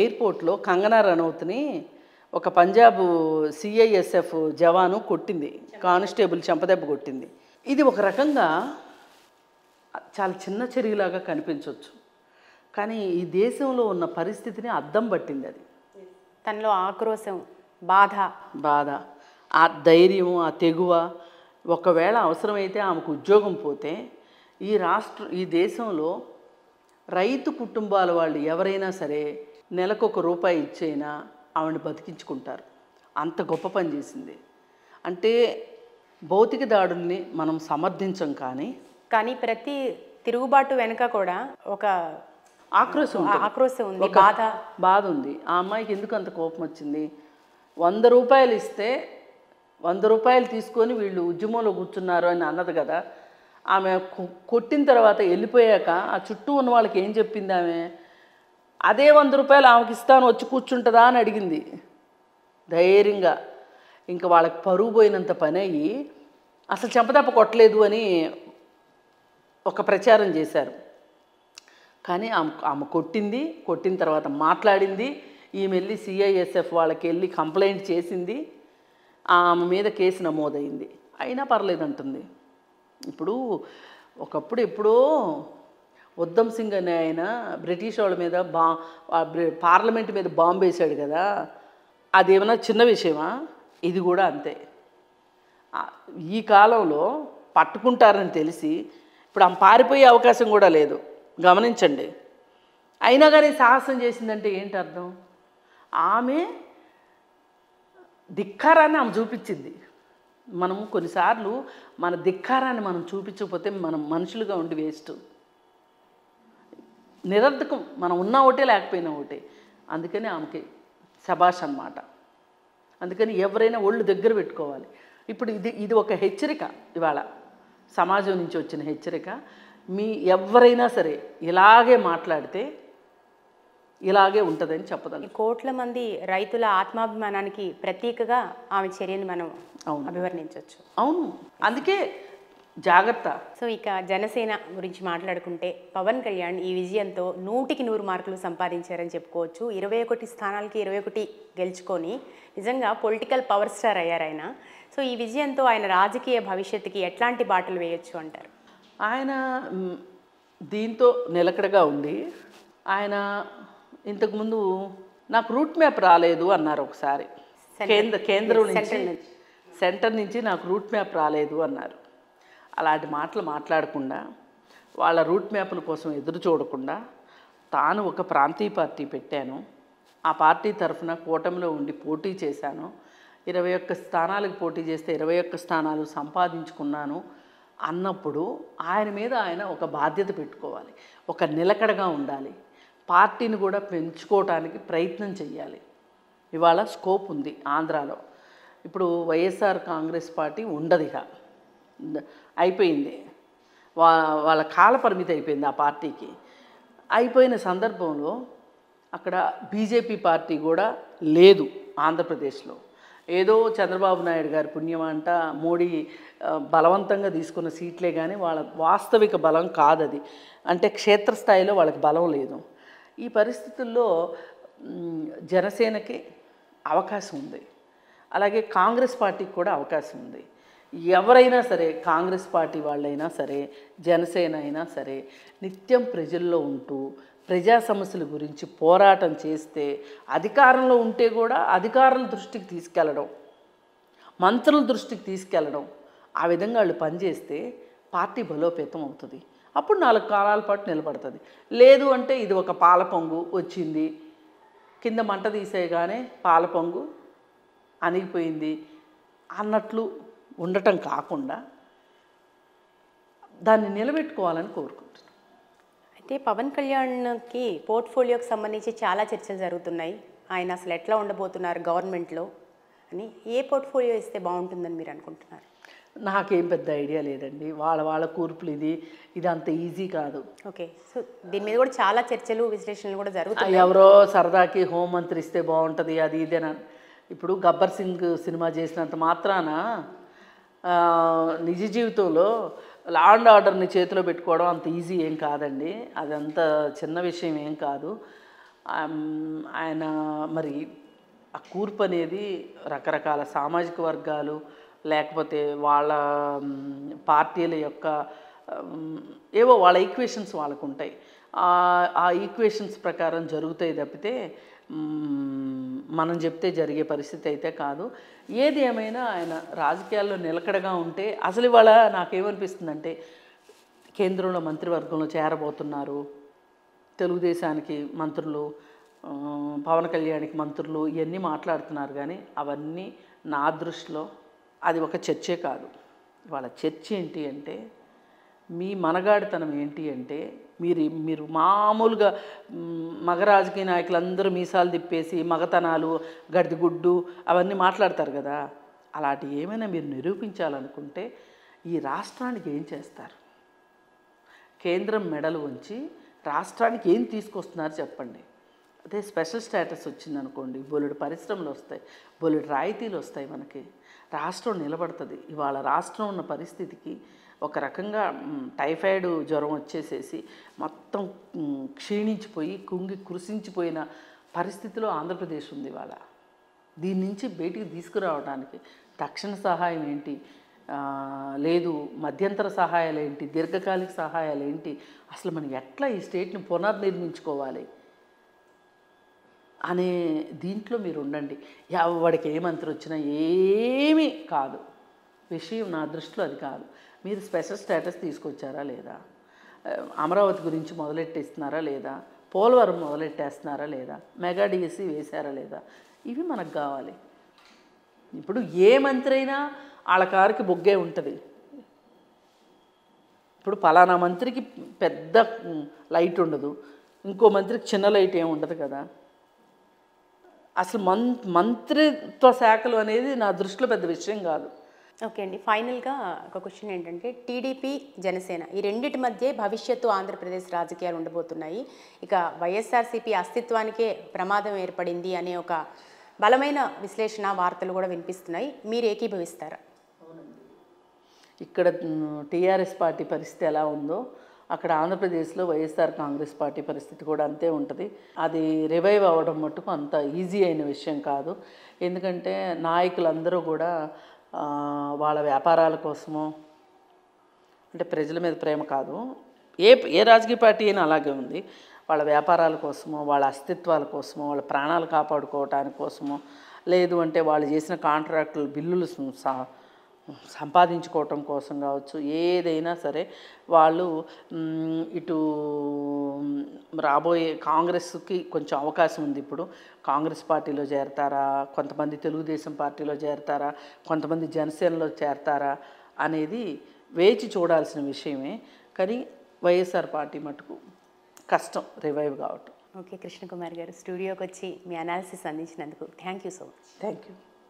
ఎయిర్‌పోర్ట్‌లో కంగనా రనౌత్‌ని ఒక పంజాబ్ సీఐఎస్ఎఫ్ జవాను కొట్టింది. కానిస్టేబుల్ చెంపదెబ్బ కొట్టింది. ఇది ఒక రకంగా చాలా చిన్న చర్యలాగా కనిపించొచ్చు. కానీ ఈ దేశంలో ఉన్న పరిస్థితిని అద్దం పట్టింది అది. తనలో ఆక్రోశం, బాధ, ఆ ధైర్యం, ఆ తెగువ. ఒకవేళ అవసరమైతే ఆమెకు ఉద్యోగం పోతే ఈ దేశంలో రైతు కుటుంబాల వాళ్ళు ఎవరైనా సరే నెలకు ₹1 ఇచ్చైనా ఆవిడని బతికించుకుంటారు. అంత గొప్ప పని చేసింది. అంటే భౌతిక దాడుల్ని మనం సమర్థించం, కానీ ప్రతి తిరుగుబాటు వెనుక కూడా ఒక ఆక్రోశం ఉంది, బాధ ఉంది. ఆ అమ్మాయికి ఎందుకు అంత కోపం వచ్చింది? ₹100 ఇస్తే ₹100 తీసుకొని వీళ్ళు ఉద్యమంలో కూర్చున్నారు అని అన్నది కదా. ఆమె కొట్టిన తర్వాత వెళ్ళిపోయాక ఆ చుట్టూ ఉన్న వాళ్ళకి ఏం చెప్పింది ఆమె? అదే ₹100 ఆమెకి ఇస్తాను, వచ్చి కూర్చుంటుందా అని అడిగింది ధైర్యంగా. ఇంకా వాళ్ళకి పరుగు పోయినంత పని అయ్యి అసలు చెంపదెబ్బ కొట్టలేదు అని ఒక ప్రచారం చేశారు. కానీ ఆమె కొట్టిన తర్వాత మాట్లాడింది. ఈమె వెళ్ళి సిఐఎస్ఎఫ్ వాళ్ళకి వెళ్ళి కంప్లైంట్ చేసింది. ఆమె మీద కేసు నమోదైంది. అయినా పర్లేదంటుంది. ఇప్పుడు ఒకప్పుడు ఎప్పుడో ఉద్దమ్ సింగ్ అనే ఆయన బ్రిటిష్ వాళ్ళ మీద పార్లమెంట్ మీద బాంబు వేశాడు కదా. అదేమన్నా చిన్న విషయమా? ఇది కూడా అంతే. ఈ కాలంలో పట్టుకుంటారని తెలిసి ఇప్పుడు ఆమె పారిపోయే అవకాశం కూడా లేదు, గమనించండి. అయినా కానీ సాహసం చేసిందంటే ఏంటి అర్థం? ఆమె ధిక్కారాన్ని ఆమె చూపించింది. మనం కొన్నిసార్లు మన ధిక్కారాన్ని మనం చూపించకపోతే మనం మనుషులుగా ఉండి వేస్ట్, నిరర్ధకం. మనం ఉన్నా ఒకటే లేకపోయినా ఒకటే. అందుకని ఆమెకి శబాష్ అన్నమాట. అందుకని ఎవరైనా ఒళ్ళు దగ్గర పెట్టుకోవాలి. ఇప్పుడు ఇది ఒక హెచ్చరిక, ఇవాళ సమాజం నుంచి వచ్చిన హెచ్చరిక. ఎవరైనా సరే ఇలాగే మాట్లాడితే ఇలాగే ఉంటుందని చెప్పదాన్ని. కోట్ల మంది రైతుల ఆత్మాభిమానానికి ప్రతీకగా ఆమె చర్యని మనం అభివర్ణించవచ్చు. అవును, అందుకే జాగ్రత్త. సో ఇక జనసేన గురించి మాట్లాడుకుంటే పవన్ కళ్యాణ్ ఈ విజయంతో 100కి 100 మార్కులు సంపాదించారని చెప్పుకోవచ్చు. 21 స్థానాలకి 21 గెలుచుకొని నిజంగా పొలిటికల్ పవర్ స్టార్ అయ్యారు ఆయన. సో ఈ విజయంతో ఆయన రాజకీయ భవిష్యత్తుకి ఎట్లాంటి బాటలు వేయొచ్చు అంటారు? ఆయన దీంతో నిలకడగా ఉంది. ఆయన ఇంతకుముందు నాకు రూట్ మ్యాప్ రాలేదు అన్నారు ఒకసారి. కేంద్రం నుంచి, సెంటర్ నుంచి నాకు రూట్ మ్యాప్ రాలేదు అన్నారు. అలాంటి మాటలు మాట్లాడకుండా, వాళ్ళ రూట్ మ్యాప్ల కోసం ఎదురు చూడకుండా తాను ఒక ప్రాంతీయ పార్టీ పెట్టాను, ఆ పార్టీ తరఫున కూటమిలో ఉండి పోటీ చేశాను, 21 స్థానాలకు పోటీ చేస్తే 21 స్థానాలు సంపాదించుకున్నాను అన్నప్పుడు ఆయన మీద ఆయన ఒక బాధ్యత పెట్టుకోవాలి, ఒక నిలకడగా ఉండాలి, పార్టీని కూడా పెంచుకోవటానికి ప్రయత్నం చేయాలి. ఇవాళ స్కోప్ ఉంది ఆంధ్రాలో. ఇప్పుడు వైఎస్ఆర్ కాంగ్రెస్ పార్టీ ఉండదు, ఇక అయిపోయింది. వాళ్ళ కాల పరిమితి అయిపోయింది ఆ పార్టీకి. అయిపోయిన సందర్భంలో అక్కడ బీజేపీ పార్టీ కూడా లేదు ఆంధ్రప్రదేశ్లో. ఏదో చంద్రబాబు నాయుడు గారి పుణ్యం అంట, మోడీ బలవంతంగా తీసుకున్న సీట్లే కానీ వాళ్ళ వాస్తవిక బలం కాదది. అంటే క్షేత్రస్థాయిలో వాళ్ళకి బలం లేదు. ఈ పరిస్థితుల్లో జనసేనకి అవకాశం ఉంది, అలాగే కాంగ్రెస్ పార్టీకి కూడా అవకాశం ఉంది. ఎవరైనా సరే, కాంగ్రెస్ పార్టీ వాళ్ళైనా సరే, జనసేన అయినా సరే, నిత్యం ప్రజల్లో ఉంటూ ప్రజా సమస్యల గురించి పోరాటం చేస్తే, అధికారంలో ఉంటే కూడా అధికారుల దృష్టికి తీసుకెళ్ళడం, మంత్రుల దృష్టికి తీసుకెళ్ళడం, ఆ విధంగా వాళ్ళు పనిచేస్తే పార్టీ బలోపేతం అవుతుంది. అప్పుడు 4 కాలాల పాటు నిలబడుతుంది. లేదు అంటే ఇది ఒక పాలపొంగు వచ్చింది, కింద మంట తీసేయగానే పాలపొంగు అణిగిపోయింది అన్నట్లు ఉండటం కాకుండా దాన్ని నిలబెట్టుకోవాలని కోరుకుంటున్నాను. అయితే పవన్ కళ్యాణ్కి పోర్ట్ఫోలియోకి సంబంధించి చాలా చర్చలు జరుగుతున్నాయి. ఆయన అసలు ఎట్లా ఉండబోతున్నారు గవర్నమెంట్లో అని. ఏ పోర్ట్ఫోలియో ఇస్తే బాగుంటుందని మీరు అనుకుంటున్నారు? నాకేం పెద్ద ఐడియా లేదండి. వాళ్ళ కూర్పులు ఇది అంత ఈజీ కాదు. ఓకే, సో దీని మీద కూడా చాలా చర్చలు, విశ్లేషణలు కూడా జరుగుతాయి. ఎవరో సరదాకి హోంమంత్రి ఇస్తే బాగుంటుంది అది ఇదేనా. ఇప్పుడు గబ్బర్ సింగ్ సినిమా చేసినంత మాత్రాన నిజ జీవితంలో లా అండ్ ఆర్డర్ని చేతిలో పెట్టుకోవడం అంత ఈజీ ఏం కాదండి. అదంత చిన్న విషయం ఏం కాదు. ఆయన మరి ఆ కూర్పు అనేది రకరకాల సామాజిక వర్గాలు లేకపోతే వాళ్ళ పార్టీల యొక్క ఏవో వాళ్ళ ఈక్వేషన్స్ వాళ్ళకు ఉంటాయి. ఆ ఈక్వేషన్స్ ప్రకారం జరుగుతాయి తప్పితే మనం చెప్తే జరిగే పరిస్థితి అయితే కాదు. ఏది ఏమైనా ఆయన రాజకీయాల్లో నిలకడగా ఉంటే అసలు ఇవాళ నాకేమనిపిస్తుందంటే కేంద్రంలో మంత్రివర్గంలో చేరబోతున్నారు, తెలుగుదేశానికి మంత్రులు, పవన్ కళ్యాణ్కి మంత్రులు ఇవన్నీ మాట్లాడుతున్నారు. కానీ అవన్నీ నా దృష్టిలో అది ఒక చర్చే కాదు. వాళ్ళ చర్చ ఏంటి అంటే మీ మనగాడితనం ఏంటి అంటే మీరు మామూలుగా మగ రాజకీయ నాయకులందరూ మీసాలు తిప్పేసి మగతనాలు గడిదిగుడ్డు అవన్నీ మాట్లాడతారు కదా. అలాంటి ఏమైనా మీరు నిరూపించాలనుకుంటే ఈ రాష్ట్రానికి ఏం చేస్తారు? కేంద్రం మెడలు ఉంచి రాష్ట్రానికి ఏం తీసుకొస్తున్నారు చెప్పండి. అదే స్పెషల్ స్టేటస్ వచ్చిందనుకోండి, బోలెడు పరిశ్రమలు వస్తాయి, బోలెడు రాయితీలు వస్తాయి, మనకి రాష్ట్రం నిలబడుతుంది. ఇవాళ రాష్ట్రం ఉన్న పరిస్థితికి ఒక రకంగా టైఫాయిడ్ జ్వరం వచ్చేసేసి మొత్తం క్షీణించిపోయి కృషించిపోయిన పరిస్థితిలో ఆంధ్రప్రదేశ్ ఉంది ఇవాళ. దీని నుంచి బయటికి తీసుకురావడానికి తక్షణ సహాయం ఏంటి, లేదు మధ్యంతర సహాయాలు ఏంటి, దీర్ఘకాలిక సహాయాలు ఏంటి, అసలు మనం ఎట్లా ఈ స్టేట్ని పునర్నిర్మించుకోవాలి అనే దీంట్లో మీరు ఉండండి. ఎవడికి ఏ మంత్రి వచ్చినా ఏమీ కాదు విషయం. నా దృష్టిలో అది కాదు. మీరు స్పెషల్ స్టేటస్ తీసుకొచ్చారా లేదా, అమరావతి గురించి మొదలెట్టేస్తున్నారా లేదా, పోలవరం మొదలెట్టేస్తున్నారా లేదా, మెగా డిఎస్సి వేశారా లేదా, ఇవి మనకు కావాలి. ఇప్పుడు ఏ మంత్రి అయినా వాళ్ళ కారుకి బొగ్గే ఉంటుంది. ఇప్పుడు పలానా మంత్రికి పెద్ద లైట్ ఉండదు, ఇంకో మంత్రికి చిన్న లైట్ ఏమి ఉండదు కదా. అసలు మంత్రిత్వ శాఖలు అనేది నా దృష్టిలో పెద్ద విషయం కాదు. ఓకే అండి, ఫైనల్గా ఒక క్వశ్చన్ ఏంటంటే టీడీపీ జనసేన ఈ రెండింటి మధ్య భవిష్యత్తు ఆంధ్రప్రదేశ్ రాజకీయాలు ఉండబోతున్నాయి. ఇక వైఎస్ఆర్సీపీ అస్తిత్వానికే ప్రమాదం ఏర్పడింది అనే ఒక బలమైన విశ్లేషణ వార్తలు కూడా వినిపిస్తున్నాయి. మీరు ఏకీభవిస్తారా? ఇక్కడ టీఆర్ఎస్ పార్టీ పరిస్థితి ఎలా ఉందో అక్కడ ఆంధ్రప్రదేశ్లో వైఎస్ఆర్ కాంగ్రెస్ పార్టీ పరిస్థితి కూడా అంతే ఉంటుంది. అది రివైవ్ అవ్వడం మట్టుకు అంత ఈజీ అయిన విషయం కాదు. ఎందుకంటే నాయకులందరూ కూడా వాళ్ళ వ్యాపారాల కోసమో, అంటే ప్రజల మీద ప్రేమ కాదు, ఏ రాజకీయ పార్టీ అయినా అలాగే ఉంది, వాళ్ళ వ్యాపారాల కోసమో, వాళ్ళ అస్తిత్వాల కోసమో, వాళ్ళ ప్రాణాలు కాపాడుకోవటానికి కోసమో, లేదు అంటే వాళ్ళు చేసిన కాంట్రాక్టులు బిల్లులు సంపాదించుకోవటం కోసం కావచ్చు, ఏదైనా సరే వాళ్ళు ఇటు రాబోయే కాంగ్రెస్కి కొంచెం అవకాశం ఉంది. ఇప్పుడు కాంగ్రెస్ పార్టీలో చేరతారా, కొంతమంది తెలుగుదేశం పార్టీలో చేరతారా, కొంతమంది జనసేనలో చేరతారా అనేది వేచి చూడాల్సిన విషయమే. కానీ వైఎస్ఆర్ పార్టీ మటుకు కష్టం రివైవ్ కావటం. ఓకే, కృష్ణకుమారి గారు స్టూడియోకి వచ్చి మీ అనాలిసిస్ అందించినందుకు thank you so much. Thank you.